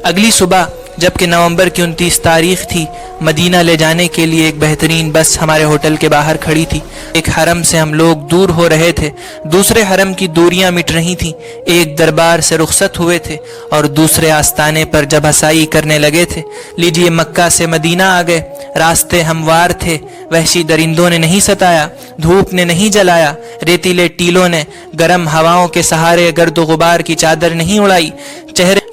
اگلی صبح جبکہ نومبر کی 29 تاریخ تھی، مدینہ لے جانے کے لیے ایک بہترین بس ہمارے ہوٹل کے باہر کھڑی تھی۔ ایک حرم سے ہم لوگ دور ہو رہے تھے، دوسرے حرم کی دوریاں مٹ رہی تھیں، ایک دربار سے رخصت ہوئے تھے اور دوسرے آستانے پر جب ہسائی کرنے لگے تھے۔ لیجئے مکہ سے مدینہ آ گئے، راستے ہموار تھے، وحشی درندوں نے نہیں ستایا، دھوپ نے نہیں جلایا، ریتیلے ٹیلوں نے گرم ہواؤں کے سہارے گرد و غبار کی چادر نہیں اڑائی۔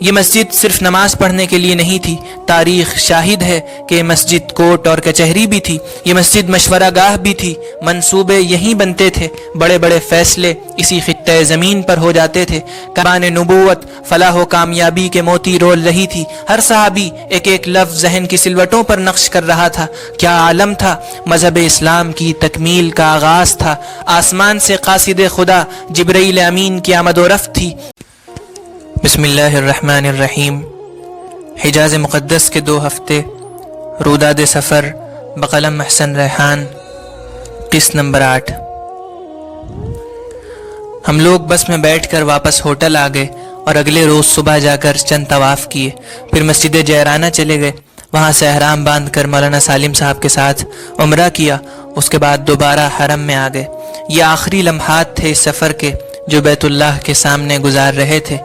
یہ مسجد صرف نماز پڑھنے کے لیے نہیں تھی، تاریخ شاہد ہے کہ یہ مسجد کورٹ اور کچہری بھی تھی، یہ مسجد مشورہ گاہ بھی تھی، منصوبے یہیں بنتے تھے، بڑے بڑے فیصلے اسی خطہ زمین پر ہو جاتے تھے، کمان نبوت فلاح و کامیابی کے موتی رول رہی تھی، ہر صحابی ایک ایک لفظ ذہن کی سلوٹوں پر نقش کر رہا تھا۔ کیا عالم تھا، مذہب اسلام کی تکمیل کا آغاز تھا، آسمان سے قاصد خدا جبرائیل امین کی آمد و رفت تھی۔ بسم اللہ الرحمن الرحیم۔ حجاز مقدس کے 2 ہفتے، روداد سفر بقلم محسن ریحان، قسط نمبر 8۔ ہم لوگ بس میں بیٹھ کر واپس ہوٹل آ گئے اور اگلے روز صبح جا کر چند طواف کیے، پھر مسجد جیرانہ چلے گئے، وہاں سے احرام باندھ کر مولانا سالم صاحب کے ساتھ عمرہ کیا، اس کے بعد دوبارہ حرم میں آ گئے۔ یہ آخری لمحات تھے اس سفر کے جو بیت اللہ کے سامنے گزار رہے تھے۔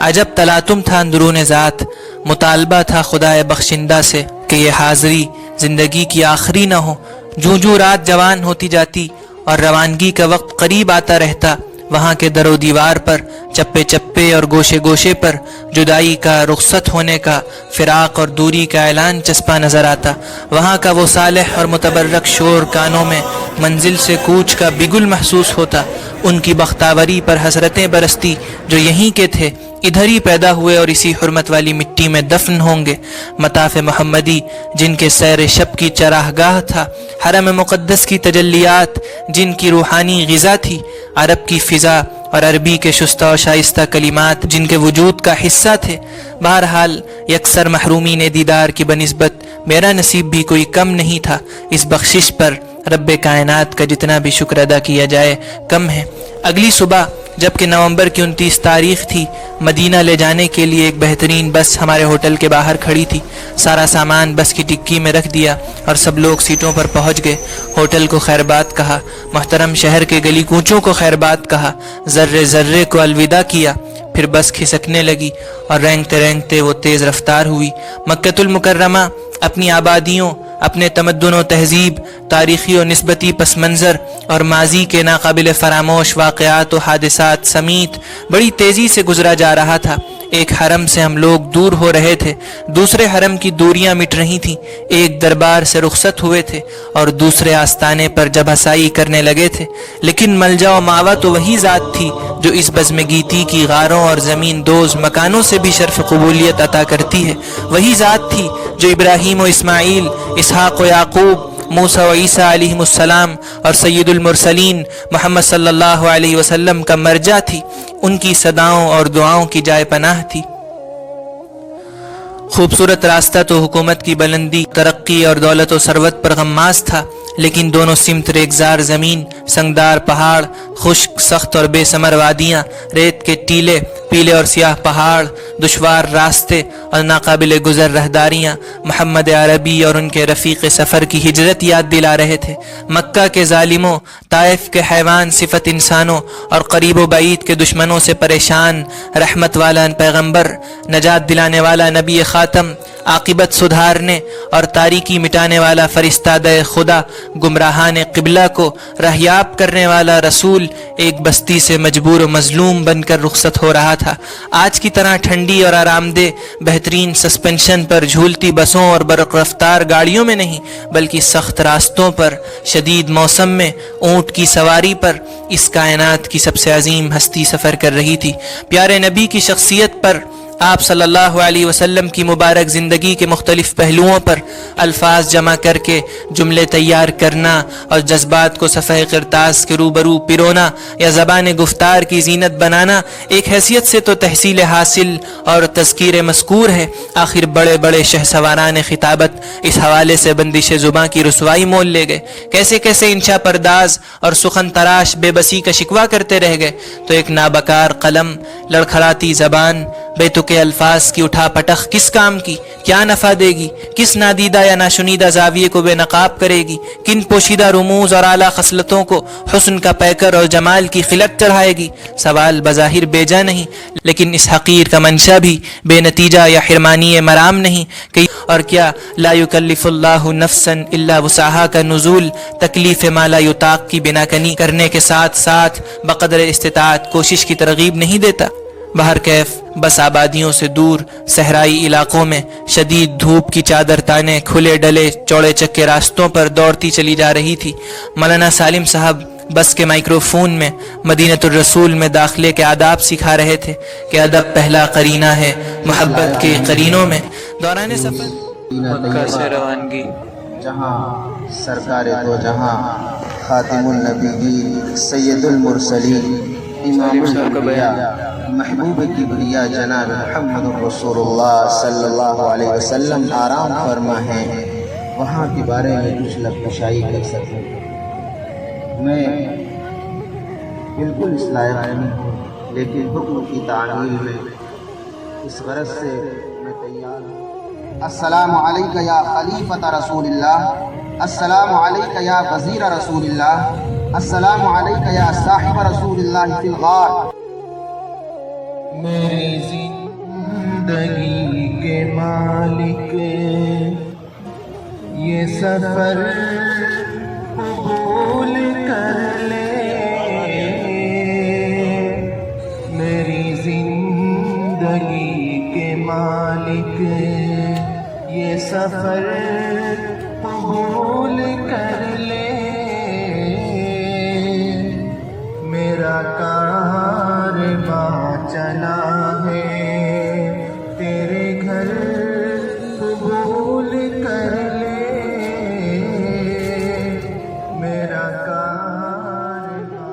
عجب تلاطم تھا اندرون ذات، مطالبہ تھا خدا بخشندہ سے کہ یہ حاضری زندگی کی آخری نہ ہو۔ جوں جوں رات جوان ہوتی جاتی اور روانگی کا وقت قریب آتا رہتا، وہاں کے در و دیوار پر، چپے چپے اور گوشے گوشے پر جدائی کا، رخصت ہونے کا، فراق اور دوری کا اعلان چسپا نظر آتا۔ وہاں کا وہ صالح اور متبرک شور کانوں میں منزل سے کوچ کا بگل محسوس ہوتا، ان کی بختاوری پر حسرتیں برستی جو یہیں کے تھے، ادھر ہی پیدا ہوئے اور اسی حرمت والی مٹی میں دفن ہوں گے۔ مطاف محمدی جن کے سیر شب کی چراگاہ تھا، حرم مقدس کی تجلیات جن کی روحانی غذا تھی، عرب کی فضا اور عربی کے شستہ و شائستہ کلمات جن کے وجود کا حصہ تھے۔ بہرحال یکسر محرومین دیدار کی بنسبت میرا نصیب بھی کوئی کم نہیں تھا۔ اس بخشش پر رب کائنات کا جتنا بھی شکر ادا کیا جائے کم ہے۔ اگلی صبح جبکہ نومبر کی 29 تاریخ تھی، مدینہ لے جانے کے لیے ایک بہترین بس ہمارے ہوٹل کے باہر کھڑی تھی۔ سارا سامان بس کی ٹکی میں رکھ دیا اور سب لوگ سیٹوں پر پہنچ گئے۔ ہوٹل کو خیرباد کہا، محترم شہر کے گلی کوچوں کو خیرباد کہا، ذرے ذرے کو الوداع کیا، پھر بس کھسکنے لگی اور رینگتے رینگتے وہ تیز رفتار ہوئی۔ مکۃ المکرمہ اپنی آبادیوں، اپنے تمدن و تہذیب، تاریخی و نسبتی پس منظر اور ماضی کے ناقابل فراموش واقعات و حادثات سمیت بڑی تیزی سے گزرا جا رہا تھا۔ ایک حرم سے ہم لوگ دور ہو رہے تھے، دوسرے حرم کی دوریاں مٹ رہی تھیں، ایک دربار سے رخصت ہوئے تھے اور دوسرے آستانے پر جب ہسائی کرنے لگے تھے، لیکن ملجا و ماوا تو وہی ذات تھی جو اس بزم گیتی کی غاروں اور زمین دوز مکانوں سے بھی شرف قبولیت عطا کرتی ہے، وہی ذات تھی جو ابراہیم و اسماعیل، اسحاق و یعقوب، موسیٰ و عیسیٰ علیہم السلام اور سید المرسلین محمد صلی اللہ علیہ وسلم کا مرجع تھی، ان کی صداؤں اور دعاؤں کی جائے پناہ تھی۔ خوبصورت راستہ تو حکومت کی بلندی، ترقی اور دولت و ثروت پر غماز تھا، لیکن دونوں سمت ریگزار زمین، سنگدار پہاڑ، خشک سخت اور بے ثمر وادیاں، ریت کے ٹیلے، پیلے اور سیاہ پہاڑ، دشوار راستے اور ناقابل گزر رہداریاں محمد عربی اور ان کے رفیق سفر کی ہجرت یاد دلا رہے تھے۔ مکہ کے ظالموں، طائف کے حیوان صفت انسانوں اور قریب و بعید کے دشمنوں سے پریشان رحمت والا پیغمبر، نجات دلانے والا نبی خاتم، عاقبت سدھارنے اور تاریکی مٹانے والا فرستادہ خدا، گمراہان قبلہ کو رہیاب کرنے والا رسول، ایک بستی سے مجبور و مظلوم بن کر رخصت ہو رہا تھا۔ آج کی طرح ٹھنڈی اور آرام دہ بہترین سسپینشن پر جھولتی بسوں اور برق رفتار گاڑیوں میں نہیں، بلکہ سخت راستوں پر، شدید موسم میں اونٹ کی سواری پر اس کائنات کی سب سے عظیم ہستی سفر کر رہی تھی۔ پیارے نبی کی شخصیت پر، آپ صلی اللہ علیہ وسلم کی مبارک زندگی کے مختلف پہلوؤں پر الفاظ جمع کر کے جملے تیار کرنا اور جذبات کو صفحہ کرتاس کے روبرو پرونا یا زبان گفتار کی زینت بنانا ایک حیثیت سے تو تحصیل حاصل اور تذکیر مذکور ہے، آخر بڑے بڑے شہسواران خطابت اس حوالے سے بندش زباں کی رسوائی مول لے گئے، کیسے کیسے انشا پرداز اور سخن تراش بے بسی کا شکوہ کرتے رہ گئے، تو ایک نابکار قلم، لڑکھڑاتی زبان، بے تک کے الفاظ کی اٹھا پٹخ کس کام کی؟ کیا نفع دے گی؟ کس نادیدہ یا ناشنیدہ زاویے کو بے نقاب کرے گی؟ کن پوشیدہ رموز اور اعلیٰ خصلتوں کو حسن کا پیکر اور جمال کی خلق چڑھائے گی؟ سوال بظاہر بیجا نہیں، لیکن اس حقیر کا منشا بھی بے نتیجہ یا حرمانی مرام نہیں کہ اور کیا لا یکلف اللہ نفسا الا وسعہا کا نزول تکلیف ما لا یطاق کی بنا کنی کرنے کے ساتھ ساتھ بقدر استطاعت کوشش کی ترغیب نہیں دیتا؟ بہر کیف بس آبادیوں سے دور صحرائی علاقوں میں شدید دھوپ کی چادر تانے کھلے ڈلے چوڑے چکے راستوں پر دوڑتی چلی جا رہی تھی۔ مولانا سالم صاحب بس کے مائکروفون میں مدینۃ الرسول میں داخلے کے آداب سکھا رہے تھے کہ ادب پہلا قرینہ ہے محبت کے قرینوں میں۔ دوران سفر مکہ سے روانگی جہاں سرکار دو جہاں خاتم النبیین سید المرسلین امام الانبیاء محبوب کبریا جناب محمد رسول اللہ صلی اللہ علیہ وسلم آرام فرما ہیں، وہاں کے بارے میں کچھ لفظائی کر سکیں۔ میں بالکل اس لائق نہیں ہوں، لیکن حکم کی تعمیل میں اس غرض سے میں تیار ہوں۔ السلام علیکہ یا خلیفۃ رسول اللہ، السلام علیکہ یا وزیر رسول اللہ، السلام علیکہ یا صاحب رسول اللہ فی الغار۔ میری زندگی کے مالک یہ سفر قبول کر لے، میری زندگی کے مالک یہ سفر قبول کر لے، میرا کارواں چلا ہے تیرے گھر قبول کر لے، میرا کارواں۔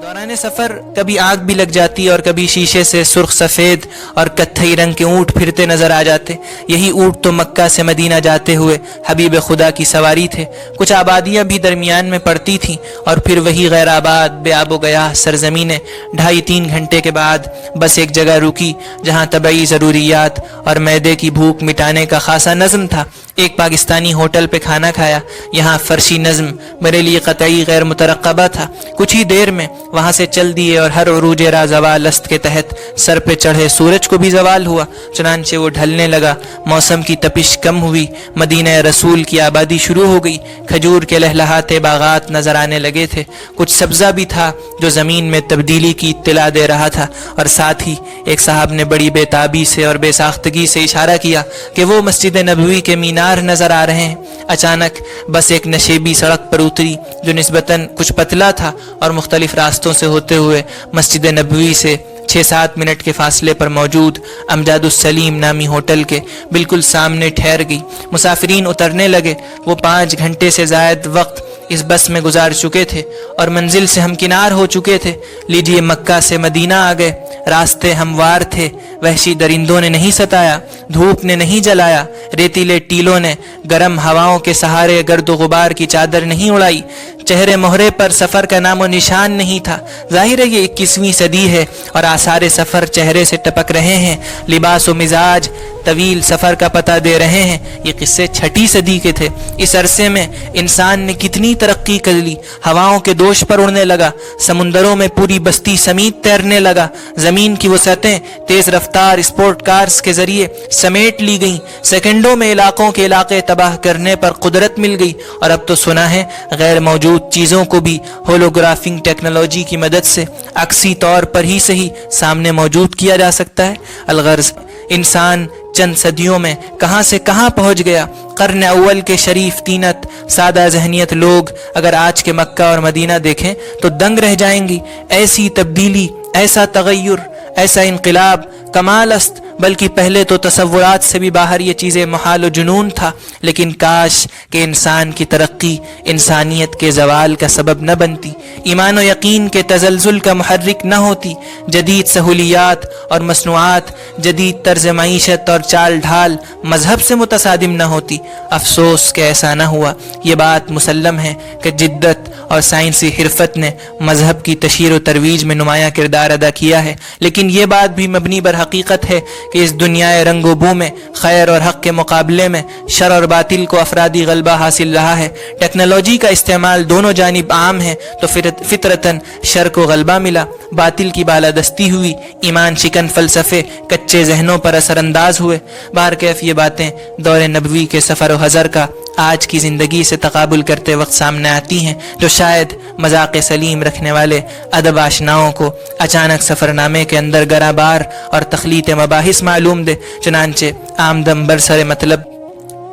دوران سفر کبھی آگ بھی لگ جاتی اور کبھی شیشے سے سرخ سفید اور کتھئی رنگ کے اونٹ پھرتے نظر آ جاتے۔ یہی اونٹ تو مکہ سے مدینہ جاتے ہوئے حبیب خدا کی سواری تھے۔ کچھ آبادیاں بھی درمیان میں پڑتی تھیں اور پھر وہی غیر آباد بے آب و گیاہ سرزمینیں۔ 2.5-3 گھنٹے کے بعد بس ایک جگہ رکی جہاں طبعی ضروریات اور معدے کی بھوک مٹانے کا خاصا نظم تھا۔ ایک پاکستانی ہوٹل پہ کھانا کھایا۔ یہاں فرشی نظم میرے لیے قطعی غیر مترقبہ تھا۔ کچھ ہی دیر میں وہاں سے چل دیے اور ہر عروج را زوال است کے تحت سر پہ چڑھے سورج کو بھی زوال ہوا، چنانچہ وہ ڈھلنے لگا۔ موسم کی تپش کم ہوئی، مدینہ رسول کی آبادی شروع ہو گئی۔ کھجور کے لہلہاتے باغات نظر آنے لگے تھے۔ کچھ سبزہ بھی تھا جو زمین میں تبدیلی کی اطلاع دے رہا تھا، اور ساتھ ہی ایک صاحب نے بڑی بے تابی سے اور بے ساختگی سے اشارہ کیا کہ وہ مسجد نبوی کے مینار نظر آ رہے ہیں۔ اچانک بس ایک نشیبی سڑک پر اتری جو نسبتاً کچھ پتلا تھا اور مختلف راستوں سے ہوتے ہوئے مسجد نبوی سے 6-7 منٹ کے فاصلے پر موجود امجاد السلیم نامی ہوٹل کے بالکل سامنے ٹھہر گئی۔ مسافرین اترنے لگے۔ وہ 5 گھنٹے سے زائد وقت اس بس میں گزار چکے تھے اور منزل سے ہمکنار ہو چکے تھے۔ لیجئے مکہ سے مدینہ آ گئے۔ راستے ہموار تھے، وحشی درندوں نے نہیں ستایا، دھوپ نے نہیں جلایا، ریتیلے ٹیلوں نے گرم ہواؤں کے سہارے گرد و غبار کی چادر نہیں اڑائی، چہرے مہرے پر سفر کا نام و نشان نہیں تھا۔ ظاہر ہے یہ 21ویں صدی ہے اور آثار سفر چہرے سے ٹپک رہے ہیں، لباس و مزاج طویل سفر کا پتہ دے رہے ہیں۔ یہ قصے 6 صدی کے تھے۔ اس عرصے میں انسان نے کتنی ترقی کر لی، ہواؤں کے دوش پر اڑنے لگا، سمندروں میں پوری بستی سمیت تیرنے لگا، زمین کی وسعتیں تیز رفتار اسپورٹ کارز کے ذریعے سمیٹ لی گئیں، سیکنڈوں میں علاقوں کے علاقے تباہ کرنے پر قدرت مل گئی، اور اب تو سنا ہے غیر موجود چیزوں کو بھی ہولوگرافنگ ٹیکنالوجی کی مدد سے عکسی طور پر ہی صحیح سامنے موجود کیا جا سکتا ہے۔ الغرض انسان چند صدیوں میں کہاں سے کہاں پہنچ گیا۔ قرن اول کے شریف تینت سادہ ذہنیت لوگ اگر آج کے مکہ اور مدینہ دیکھیں تو دنگ رہ جائیں گی۔ ایسی تبدیلی، ایسا تغیر، ایسا انقلاب کمال است، بلکہ پہلے تو تصورات سے بھی باہر یہ چیزیں محال و جنون تھا۔ لیکن کاش کہ انسان کی ترقی انسانیت کے زوال کا سبب نہ بنتی، ایمان و یقین کے تزلزل کا محرک نہ ہوتی، جدید سہولیات اور مصنوعات، جدید طرز معیشت اور چال ڈھال مذہب سے متصادم نہ ہوتی۔ افسوس کہ ایسا نہ ہوا۔ یہ بات مسلم ہے کہ جدت اور سائنسی حرفت نے مذہب کی تشہیر و ترویج میں نمایاں کردار ادا کیا ہے، لیکن یہ بات بھی مبنی بر حقیقت ہے کہ اس دنیا رنگ و بو میں خیر اور حق کے مقابلے میں شر اور باطل کو افرادی غلبہ حاصل رہا ہے۔ ٹیکنالوجی کا استعمال دونوں جانب عام ہے تو فطرتاً شر کو غلبہ ملا، باطل کی بالادستی ہوئی، ایمان شکن فلسفے کچے ذہنوں پر اثر انداز ہوئے۔ بہرکیف یہ باتیں دور نبوی کے سفر و حضر کا آج کی زندگی سے تقابل کرتے وقت سامنے آتی ہیں، جو شاید مذاق سلیم رکھنے والے ادب آشناؤں کو اچانک سفر نامے کے اندر گراں بار اور تخلیط مباحث معلوم دے۔ چنانچہ آمدم برسر مطلب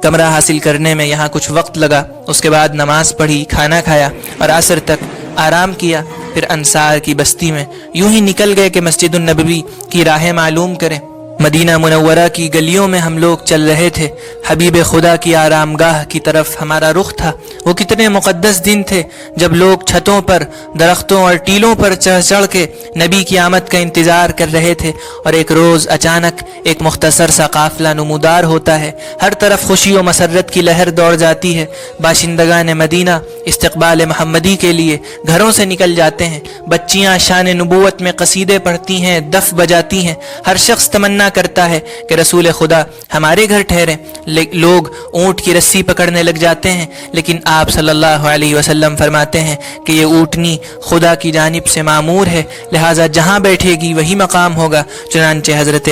کمرہ حاصل کرنے میں یہاں کچھ وقت لگا، اس کے بعد نماز پڑھی، کھانا کھایا اور عصر تک آرام کیا، پھر انصار کی بستی میں یوں ہی نکل گئے کہ مسجد النبوی کی راہیں معلوم کریں۔ مدینہ منورہ کی گلیوں میں ہم لوگ چل رہے تھے، حبیب خدا کی آرام گاہ کی طرف ہمارا رخ تھا۔ وہ کتنے مقدس دن تھے جب لوگ چھتوں پر، درختوں اور ٹیلوں پر چڑھ چڑھ کے نبی کی آمد کا انتظار کر رہے تھے، اور ایک روز اچانک ایک مختصر سا قافلہ نمودار ہوتا ہے، ہر طرف خوشی و مسرت کی لہر دوڑ جاتی ہے۔ باشندگان مدینہ استقبال محمدی کے لیے گھروں سے نکل جاتے ہیں، بچیاں شان نبوت میں قصیدے پڑھتی ہیں، دف بجاتی ہیں، ہر شخص تمنا کرتا ہے کہ رسول خدا ہمارے گھر ٹھہرے۔ لوگ اونٹ کی رسی پکڑنے لگ جاتے ہیں، لیکن آپ صلی اللہ علیہ وسلم فرماتے ہیں کہ یہ اونٹنی خدا کی جانب سے معمور ہے، لہٰذا جہاں بیٹھے گی وہی مقام ہوگا۔ چنانچہ حضرت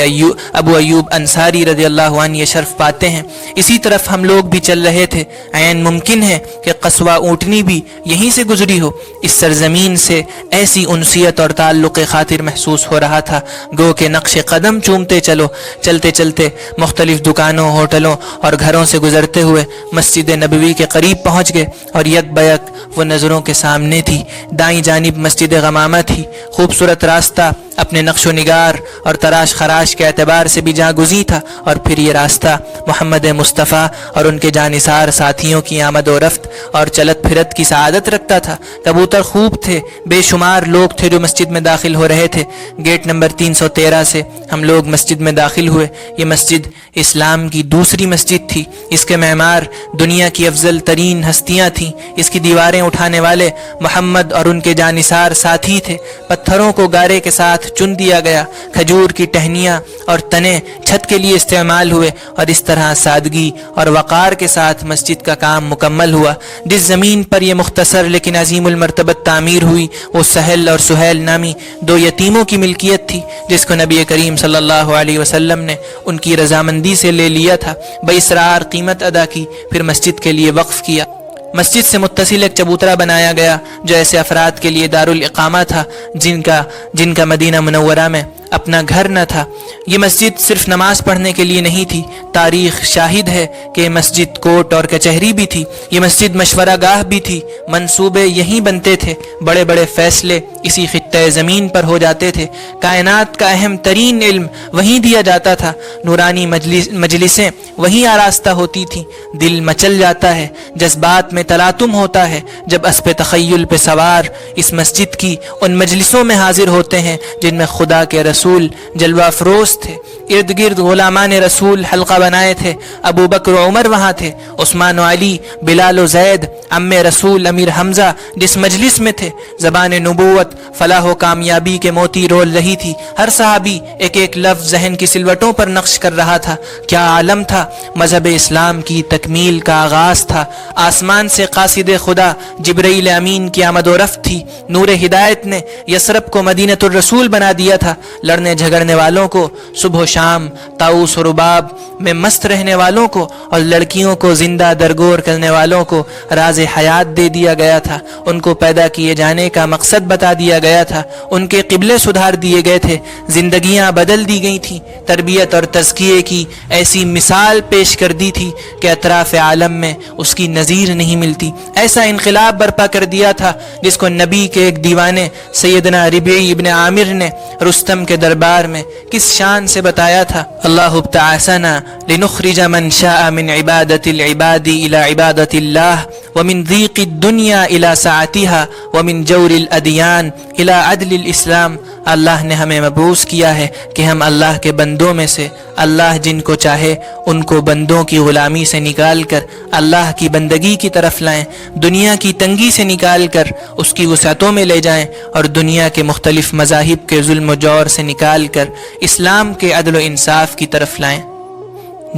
ابو ایوب انصاری رضی اللہ عنہ یہ شرف پاتے ہیں۔ اسی طرف ہم لوگ بھی چل رہے تھے، عین ممکن ہے کہ قصوہ اونٹنی بھی یہیں سے گزری ہو۔ اس سرزمین سے ایسی انسیت اور تعلق خاطر محسوس ہو رہا تھا گو کہ نقش قدم چومتے چلتے چلتے مختلف دکانوں، ہوٹلوں اور گھروں سے گزرتے ہوئے مسجد نبوی کے قریب پہنچ گئے، اور یک بیک وہ نظروں کے سامنے تھی۔ دائیں جانب مسجد غمامہ تھی، خوبصورت راستہ اپنے نقش و نگار اور تراش خراش کے اعتبار سے بھی جاں گزی تھا، اور پھر یہ راستہ محمد مصطفیٰ اور ان کے جانثار ساتھیوں کی آمد و رفت اور چلت پھرت کی سعادت رکھتا تھا۔ کبوتر خوب تھے، بے شمار لوگ تھے جو مسجد میں داخل ہو رہے تھے۔ گیٹ نمبر 313 سے ہم لوگ مسجد میں داخل ہوئے۔ یہ مسجد اسلام کی دوسری مسجد تھی، اس کے معمار دنیا کی افضل ترین ہستیاں تھیں، اس کی دیواریں اٹھانے والے محمد اور ان کے جانثار ساتھی تھے۔ پتھروں کو گارے کے ساتھ چن دیا گیا، کھجور کی ٹہنیاں اور تنے چھت کے لیے استعمال ہوئے، اور اس طرح سادگی اور وقار کے ساتھ مسجد کا کام مکمل ہوا۔ جس زمین پر یہ مختصر لیکن عظیم المرتبت تعمیر ہوئی وہ سہل اور سہیل نامی دو یتیموں کی ملکیت تھی، جس کو نبی کریم صلی اللہ علیہ وسلم نے ان کی رضامندی سے لے لیا تھا، باسرار قیمت ادا کی، پھر مسجد کے لیے وقف کیا۔ مسجد سے متصل ایک چبوترا بنایا گیا جو ایسے افراد کے لیے دارالاقامہ تھا جن کا مدینہ منورہ میں اپنا گھر نہ تھا۔ یہ مسجد صرف نماز پڑھنے کے لیے نہیں تھی، تاریخ شاہد ہے کہ یہ مسجد کوٹ اور کچہری بھی تھی، یہ مسجد مشورہ گاہ بھی تھی، منصوبے یہیں بنتے تھے، بڑے بڑے فیصلے اسی خطہ زمین پر ہو جاتے تھے، کائنات کا اہم ترین علم وہیں دیا جاتا تھا، نورانی مجلسیں وہیں آراستہ ہوتی تھیں۔ دل مچل جاتا ہے، جذبات میں تلاطم ہوتا ہے جب اسب تخیل پہ سوار اس مسجد کی ان مجلسوں میں حاضر ہوتے ہیں جن میں خدا کے رسول جلوہ افروز تھے، ارد گرد غلامان رسول حلقہ بنائے تھے، ابو بکر و عمر وہاں تھے، عثمان و علی، بلال و زید، ام رسول امیر حمزہ جس مجلس میں تھے، زبان نبوت فلاح و کامیابی کے موتی رول رہی تھی، ہر صحابی ایک ایک لفظ ذہن کی سلوٹوں پر نقش کر رہا تھا۔ کیا عالم تھا، مذہب اسلام کی تکمیل کا آغاز تھا، آسمان سے قاصد خدا جبرائیل امین کی آمد و رفت تھی، نور ہدایت نے یثرب کو مدینۃ الرسول بنا دیا تھا، لڑنے جھگڑنے والوں کو صبح و شام طاؤس و رباب میں مست رہنے والوں کو اور لڑکیوں کو زندہ درگور کرنے والوں کو راز حیات دے دیا گیا تھا، ان کو پیدا کیے جانے کا مقصد بتا دیا گیا تھا، ان کے قبلے سدھار دیے گئے تھے، زندگیاں بدل دی گئی تھیں، تربیت اور تزکیے کی ایسی مثال پیش کر دی تھی کہ اطراف عالم میں اس کی نظیر نہیں ملتی، ایسا انقلاب برپا کر دیا تھا جس کو نبی کے ایک دیوانے سیدنا ربیعی ابن عامر نے رستم کے دربار میں کس شان سے بتایا تھا۔ اللہ ابتعثنا لنخرج من شاء من عبادت العباد الى عبادت اللہ ومن ضيق الدنيا إلى سعتها ومن جور الأديان إلى عدل الإسلام. اللہ نے ہمیں مبعوث کیا ہے کہ ہم اللہ کے بندوں میں سے اللہ جن کو چاہے ان کو بندوں کی غلامی سے نکال کر اللہ کی بندگی کی طرف لائیں، دنیا کی تنگی سے نکال کر اس کی وسعتوں میں لے جائیں، اور دنیا کے مختلف مذاہب کے ظلم و جور سے نکال کر اسلام کے عدل و انصاف کی طرف لائیں.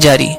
جاری.